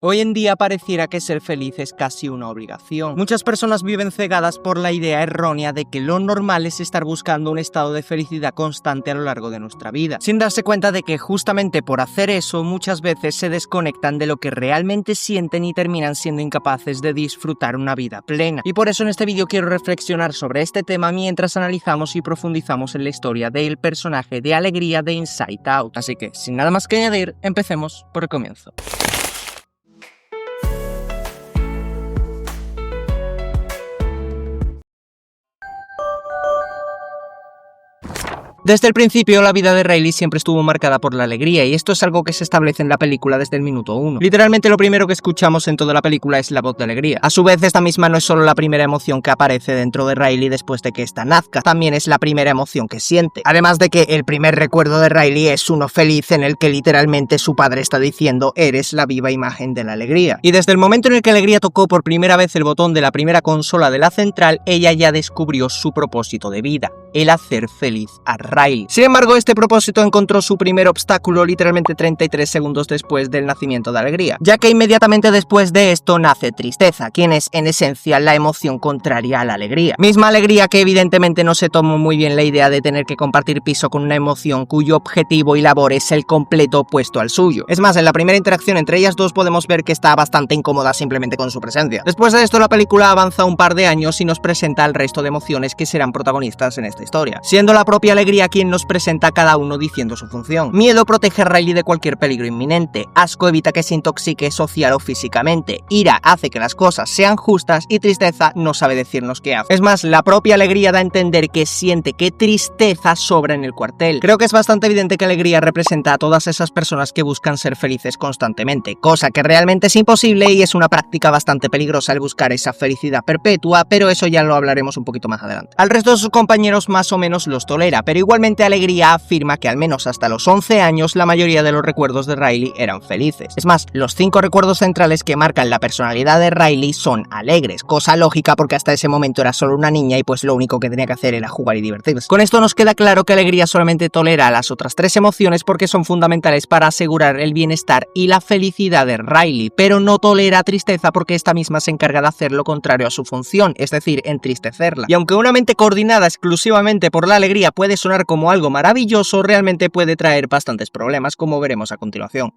Hoy en día pareciera que ser feliz es casi una obligación. Muchas personas viven cegadas por la idea errónea de que lo normal es estar buscando un estado de felicidad constante a lo largo de nuestra vida, sin darse cuenta de que justamente por hacer eso muchas veces se desconectan de lo que realmente sienten y terminan siendo incapaces de disfrutar una vida plena. Y por eso en este vídeo quiero reflexionar sobre este tema mientras analizamos y profundizamos en la historia del personaje de Alegría de Inside Out. Así que, sin nada más que añadir, empecemos por el comienzo. Desde el principio, la vida de Riley siempre estuvo marcada por la alegría, y esto es algo que se establece en la película desde el minuto 1. Literalmente lo primero que escuchamos en toda la película es la voz de alegría. A su vez, esta misma no es solo la primera emoción que aparece dentro de Riley después de que ésta nazca, también es la primera emoción que siente. Además de que el primer recuerdo de Riley es uno feliz en el que literalmente su padre está diciendo «eres la viva imagen de la alegría». Y desde el momento en el que Alegría tocó por primera vez el botón de la primera consola de la central, ella ya descubrió su propósito de vida: el hacer feliz a Riley. Sin embargo, este propósito encontró su primer obstáculo literalmente 33 segundos después del nacimiento de Alegría, ya que inmediatamente después de esto nace Tristeza, quien es en esencia la emoción contraria a la alegría. Misma Alegría que evidentemente no se tomó muy bien la idea de tener que compartir piso con una emoción cuyo objetivo y labor es el completo opuesto al suyo. Es más, en la primera interacción entre ellas dos podemos ver que está bastante incómoda simplemente con su presencia. Después de esto, la película avanza un par de años y nos presenta al resto de emociones que serán protagonistas en esta historia, siendo la propia Alegría quien nos presenta a cada uno diciendo su función. Miedo protege a Riley de cualquier peligro inminente, asco evita que se intoxique social o físicamente, ira hace que las cosas sean justas y tristeza no sabe decirnos qué hace. Es más, la propia Alegría da a entender que siente que tristeza sobra en el cuartel. Creo que es bastante evidente que Alegría representa a todas esas personas que buscan ser felices constantemente, cosa que realmente es imposible y es una práctica bastante peligrosa el buscar esa felicidad perpetua, pero eso ya lo hablaremos un poquito más adelante. Al resto de sus compañeros más o menos los tolera, pero igualmente Alegría afirma que al menos hasta los 11 años la mayoría de los recuerdos de Riley eran felices. Es más, los 5 recuerdos centrales que marcan la personalidad de Riley son alegres, cosa lógica porque hasta ese momento era solo una niña y pues lo único que tenía que hacer era jugar y divertirse. Con esto nos queda claro que Alegría solamente tolera las otras 3 emociones porque son fundamentales para asegurar el bienestar y la felicidad de Riley, pero no tolera tristeza porque esta misma se encarga de hacer lo contrario a su función, es decir, entristecerla. Y aunque una mente coordinada exclusivamente por la alegría puede sonar como algo maravilloso, realmente puede traer bastantes problemas, como veremos a continuación.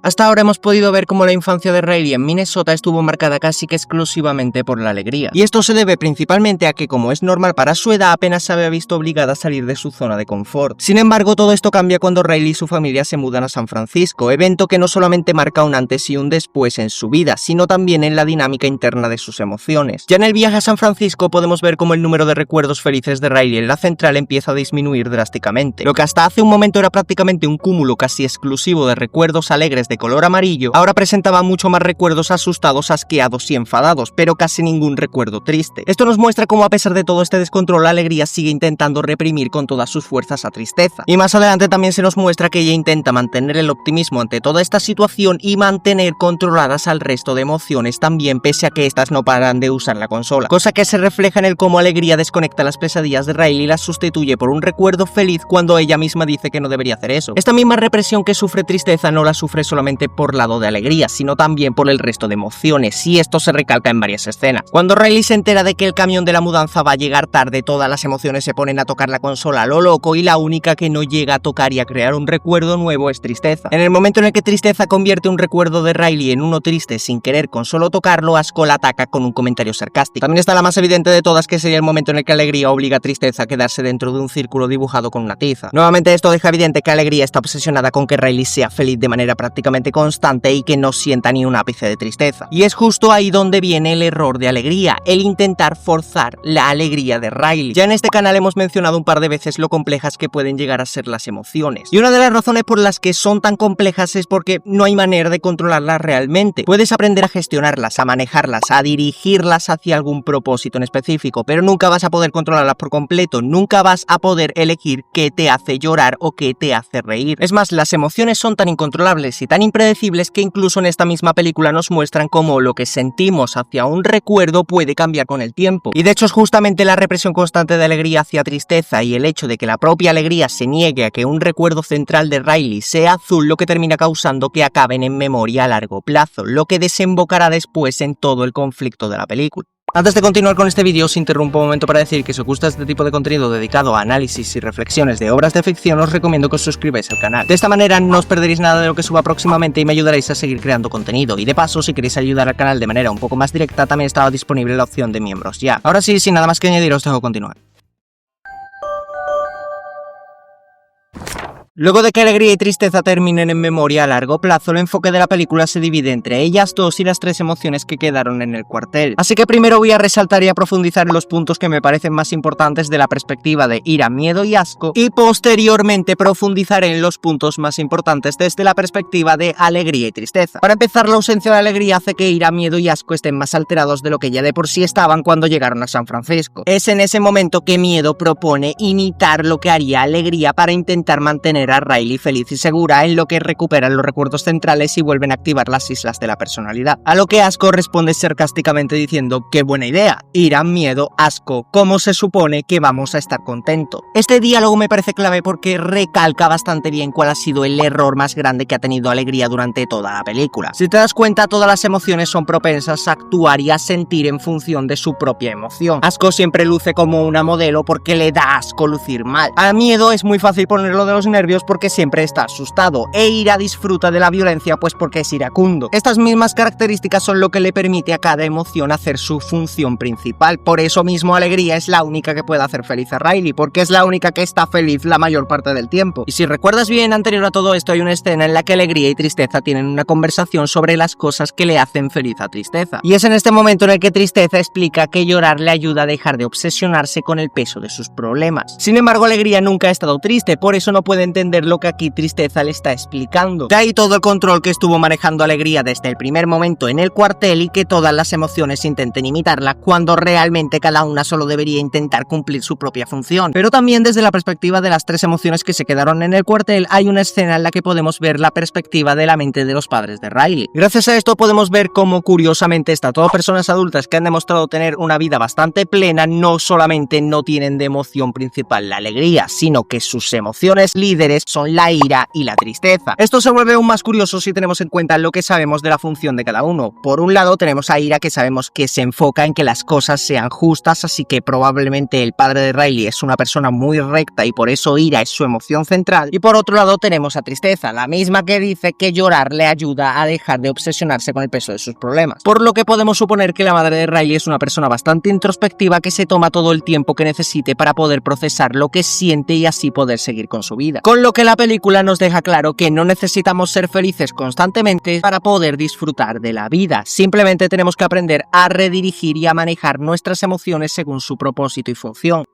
Hasta ahora hemos podido ver cómo la infancia de Riley en Minnesota estuvo marcada casi que exclusivamente por la alegría. Y esto se debe principalmente a que, como es normal para su edad, apenas se había visto obligada a salir de su zona de confort. Sin embargo, todo esto cambia cuando Riley y su familia se mudan a San Francisco, evento que no solamente marca un antes y un después en su vida, sino también en la dinámica interna de sus emociones. Ya en el viaje a San Francisco podemos ver cómo el número de recuerdos felices de Riley en la central empieza a disminuir drásticamente. Lo que hasta hace un momento era prácticamente un cúmulo casi exclusivo de recuerdos alegres de color amarillo, ahora presentaba mucho más recuerdos asustados, asqueados y enfadados, pero casi ningún recuerdo triste. Esto nos muestra cómo a pesar de todo este descontrol, la alegría sigue intentando reprimir con todas sus fuerzas a tristeza. Y más adelante también se nos muestra que ella intenta mantener el optimismo ante toda esta situación y mantener controladas al resto de emociones también, pese a que estas no paran de usar la consola, cosa que se refleja en el cómo Alegría desconecta las pesadillas de Riley y las sustituye por un recuerdo feliz cuando ella misma dice que no debería hacer eso. Esta misma represión que sufre Tristeza no la sufre solamente por lado de Alegría, sino también por el resto de emociones, y esto se recalca en varias escenas. Cuando Riley se entera de que el camión de la mudanza va a llegar tarde, todas las emociones se ponen a tocar la consola a lo loco, y la única que no llega a tocar y a crear un recuerdo nuevo es Tristeza. En el momento en el que Tristeza convierte un recuerdo de Riley en uno triste sin querer con solo tocarlo, Asco la ataca con un comentario sarcástico. También está la más evidente de todas, que sería el momento en el que Alegría obliga a Tristeza a quedarse dentro de un círculo dibujado con una tiza. Nuevamente esto deja evidente que Alegría está obsesionada con que Riley sea feliz de manera prácticamente constante y que no sienta ni un ápice de tristeza. Y es justo ahí donde viene el error de Alegría, el intentar forzar la alegría de Riley. Ya en este canal hemos mencionado un par de veces lo complejas que pueden llegar a ser las emociones. Y una de las razones por las que son tan complejas es porque no hay manera de controlarlas realmente. Puedes aprender a gestionarlas, a manejarlas, a dirigirlas hacia algún propósito en específico, pero nunca vas a poder controlarlas por completo, nunca vas a poder elegir qué te hace llorar o qué te hace reír. Es más, las emociones son tan incontrolables y tan tan impredecibles que incluso en esta misma película nos muestran cómo lo que sentimos hacia un recuerdo puede cambiar con el tiempo. Y de hecho es justamente la represión constante de alegría hacia tristeza y el hecho de que la propia alegría se niegue a que un recuerdo central de Riley sea azul lo que termina causando que acaben en memoria a largo plazo, lo que desembocará después en todo el conflicto de la película. Antes de continuar con este vídeo, os interrumpo un momento para decir que si os gusta este tipo de contenido dedicado a análisis y reflexiones de obras de ficción, os recomiendo que os suscribáis al canal. De esta manera no os perderéis nada de lo que suba próximamente y me ayudaréis a seguir creando contenido. Y de paso, si queréis ayudar al canal de manera un poco más directa, también estaba disponible la opción de miembros ya. Ahora sí, sin nada más que añadir, os dejo continuar. Luego de que alegría y tristeza terminen en memoria a largo plazo, el enfoque de la película se divide entre ellas dos y las tres emociones que quedaron en el cuartel. Así que primero voy a resaltar y a profundizar en los puntos que me parecen más importantes de la perspectiva de ira, miedo y asco, y posteriormente profundizaré en los puntos más importantes desde la perspectiva de alegría y tristeza. Para empezar, la ausencia de alegría hace que ira, miedo y asco estén más alterados de lo que ya de por sí estaban cuando llegaron a San Francisco. Es en ese momento que miedo propone imitar lo que haría alegría para intentar mantener a Riley feliz y segura, en lo que recuperan los recuerdos centrales y vuelven a activar las islas de la personalidad. A lo que Asco responde sarcásticamente diciendo: ¡qué buena idea! Ira, miedo, asco, ¿cómo se supone que vamos a estar contentos? Este diálogo me parece clave porque recalca bastante bien cuál ha sido el error más grande que ha tenido alegría durante toda la película. Si te das cuenta, todas las emociones son propensas a actuar y a sentir en función de su propia emoción. Asco siempre luce como una modelo porque le da asco lucir mal. A miedo es muy fácil ponerlo de los nervios porque siempre está asustado, e ira disfruta de la violencia pues porque es iracundo. Estas mismas características son lo que le permite a cada emoción hacer su función principal. Por eso mismo alegría es la única que puede hacer feliz a Riley, porque es la única que está feliz la mayor parte del tiempo. Y si recuerdas bien, anterior a todo esto hay una escena en la que alegría y tristeza tienen una conversación sobre las cosas que le hacen feliz a tristeza. Y es en este momento en el que tristeza explica que llorar le ayuda a dejar de obsesionarse con el peso de sus problemas. Sin embargo, alegría nunca ha estado triste, por eso no puede entender lo que aquí tristeza le está explicando. De ahí todo el control que estuvo manejando alegría desde el primer momento en el cuartel y que todas las emociones intenten imitarla cuando realmente cada una solo debería intentar cumplir su propia función. Pero también desde la perspectiva de las tres emociones que se quedaron en el cuartel hay una escena en la que podemos ver la perspectiva de la mente de los padres de Riley. Gracias a esto podemos ver cómo curiosamente todas personas adultas que han demostrado tener una vida bastante plena no solamente no tienen de emoción principal la alegría, sino que sus emociones líderes son la ira y la tristeza. Esto se vuelve aún más curioso si tenemos en cuenta lo que sabemos de la función de cada uno. Por un lado tenemos a ira, que sabemos que se enfoca en que las cosas sean justas, así que probablemente el padre de Riley es una persona muy recta y por eso ira es su emoción central. Y por otro lado tenemos a tristeza, la misma que dice que llorar le ayuda a dejar de obsesionarse con el peso de sus problemas. Por lo que podemos suponer que la madre de Riley es una persona bastante introspectiva que se toma todo el tiempo que necesite para poder procesar lo que siente y así poder seguir con su vida. Con lo que la película nos deja claro que no necesitamos ser felices constantemente para poder disfrutar de la vida. Simplemente tenemos que aprender a redirigir y a manejar nuestras emociones según su propósito y función.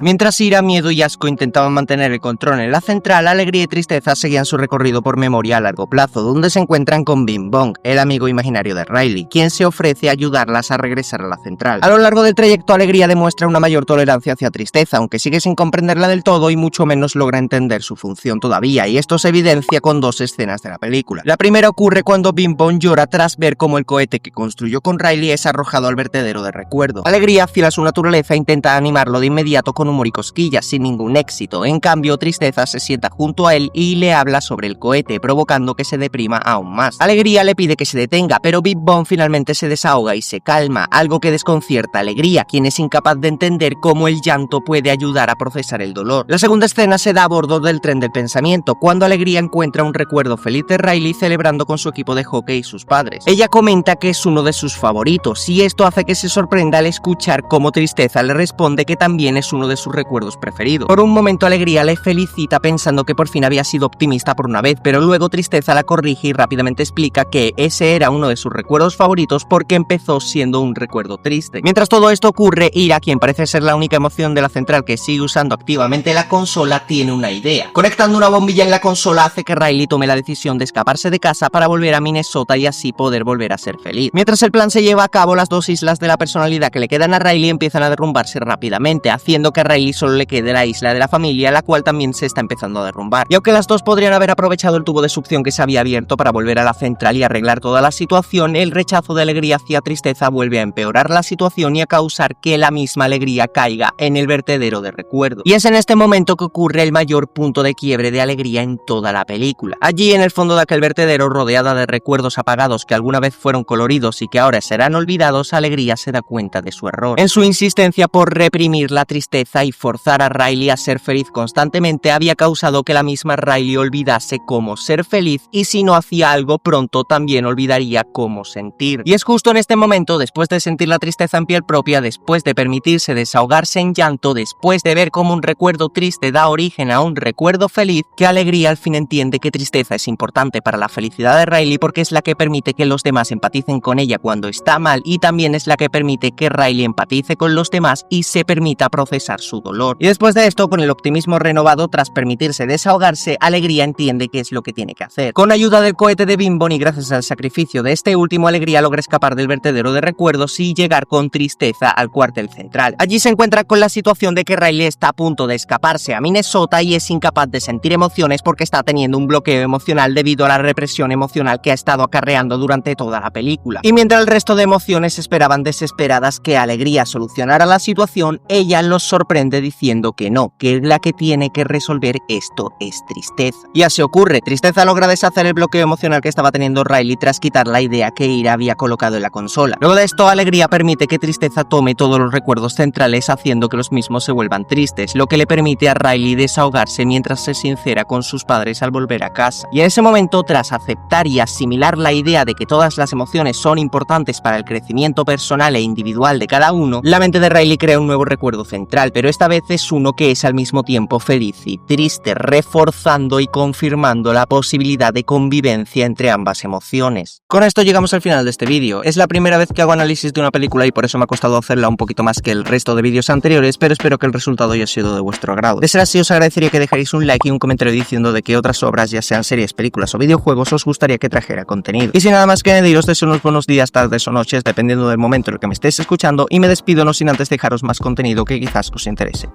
Mientras ira, miedo y asco intentaban mantener el control en la central, alegría y tristeza seguían su recorrido por memoria a largo plazo, donde se encuentran con Bing Bong, el amigo imaginario de Riley, quien se ofrece a ayudarlas a regresar a la central. A lo largo del trayecto, alegría demuestra una mayor tolerancia hacia tristeza, aunque sigue sin comprenderla del todo y mucho menos logra entender su función todavía, y esto se evidencia con dos escenas de la película. La primera ocurre cuando Bing Bong llora tras ver cómo el cohete que construyó con Riley es arrojado al vertedero de recuerdo. Alegría, fiel a su naturaleza, intenta animarlo de inmediato con humor y cosquillas, sin ningún éxito. En cambio, tristeza se sienta junto a él y le habla sobre el cohete, provocando que se deprima aún más. Alegría le pide que se detenga, pero Bing Bong finalmente se desahoga y se calma, algo que desconcierta a Alegría, quien es incapaz de entender cómo el llanto puede ayudar a procesar el dolor. La segunda escena se da a bordo del tren del pensamiento, cuando Alegría encuentra un recuerdo feliz de Riley celebrando con su equipo de hockey y sus padres. Ella comenta que es uno de sus favoritos, y esto hace que se sorprenda al escuchar cómo Tristeza le responde que también es uno de sus recuerdos preferidos. Por un momento Alegría le felicita pensando que por fin había sido optimista por una vez, pero luego Tristeza la corrige y rápidamente explica que ese era uno de sus recuerdos favoritos porque empezó siendo un recuerdo triste. Mientras todo esto ocurre, Ira, quien parece ser la única emoción de la central que sigue usando activamente la consola, tiene una idea. Conectando una bombilla en la consola hace que Riley tome la decisión de escaparse de casa para volver a Minnesota y así poder volver a ser feliz. Mientras el plan se lleva a cabo, las dos islas de la personalidad que le quedan a Riley empiezan a derrumbarse rápidamente, haciendo que Riley solo le quede la isla de la familia, la cual también se está empezando a derrumbar. Y aunque las dos podrían haber aprovechado el tubo de succión que se había abierto para volver a la central y arreglar toda la situación, el rechazo de Alegría hacia Tristeza vuelve a empeorar la situación y a causar que la misma Alegría caiga en el vertedero de recuerdos. Y es en este momento que ocurre el mayor punto de quiebre de Alegría en toda la película. Allí, en el fondo de aquel vertedero, rodeada de recuerdos apagados que alguna vez fueron coloridos y que ahora serán olvidados, Alegría se da cuenta de su error. En su insistencia por reprimir la tristeza y forzar a Riley a ser feliz constantemente, había causado que la misma Riley olvidase cómo ser feliz, y si no hacía algo pronto también olvidaría cómo sentir. Y es justo en este momento, después de sentir la tristeza en piel propia, después de permitirse desahogarse en llanto, después de ver cómo un recuerdo triste da origen a un recuerdo feliz, que Alegría al fin entiende que tristeza es importante para la felicidad de Riley, porque es la que permite que los demás empaticen con ella cuando está mal, y también es la que permite que Riley empatice con los demás y se permita procesar su dolor. Y después de esto, con el optimismo renovado tras permitirse desahogarse, Alegría entiende qué es lo que tiene que hacer. Con ayuda del cohete de Bing Bong y gracias al sacrificio de este último, Alegría logra escapar del vertedero de recuerdos y llegar con Tristeza al cuartel central. Allí se encuentra con la situación de que Riley está a punto de escaparse a Minnesota y es incapaz de sentir emociones porque está teniendo un bloqueo emocional debido a la represión emocional que ha estado acarreando durante toda la película. Y mientras el resto de emociones esperaban desesperadas que Alegría solucionara la situación, ella los sorprende diciendo que no, que la que tiene que resolver esto es Tristeza. Y así ocurre, Tristeza logra deshacer el bloqueo emocional que estaba teniendo Riley tras quitar la idea que Ira había colocado en la consola. Luego de esto, Alegría permite que Tristeza tome todos los recuerdos centrales, haciendo que los mismos se vuelvan tristes, lo que le permite a Riley desahogarse mientras se sincera con sus padres al volver a casa. Y en ese momento, tras aceptar y asimilar la idea de que todas las emociones son importantes para el crecimiento personal e individual de cada uno, la mente de Riley crea un nuevo recuerdo central, pero esta vez es uno que es al mismo tiempo feliz y triste, reforzando y confirmando la posibilidad de convivencia entre ambas emociones. Con esto llegamos al final de este vídeo. Es la primera vez que hago análisis de una película y por eso me ha costado hacerla un poquito más que el resto de vídeos anteriores, pero espero que el resultado haya sido de vuestro agrado. De ser así, os agradecería que dejarais un like y un comentario diciendo de qué otras obras, ya sean series, películas o videojuegos, os gustaría que trajera contenido. Y sin nada más que añadir, os deseo unos buenos días, tardes o noches, dependiendo del momento en el que me estéis escuchando, y me despido no sin antes dejaros más contenido que quizás os interese.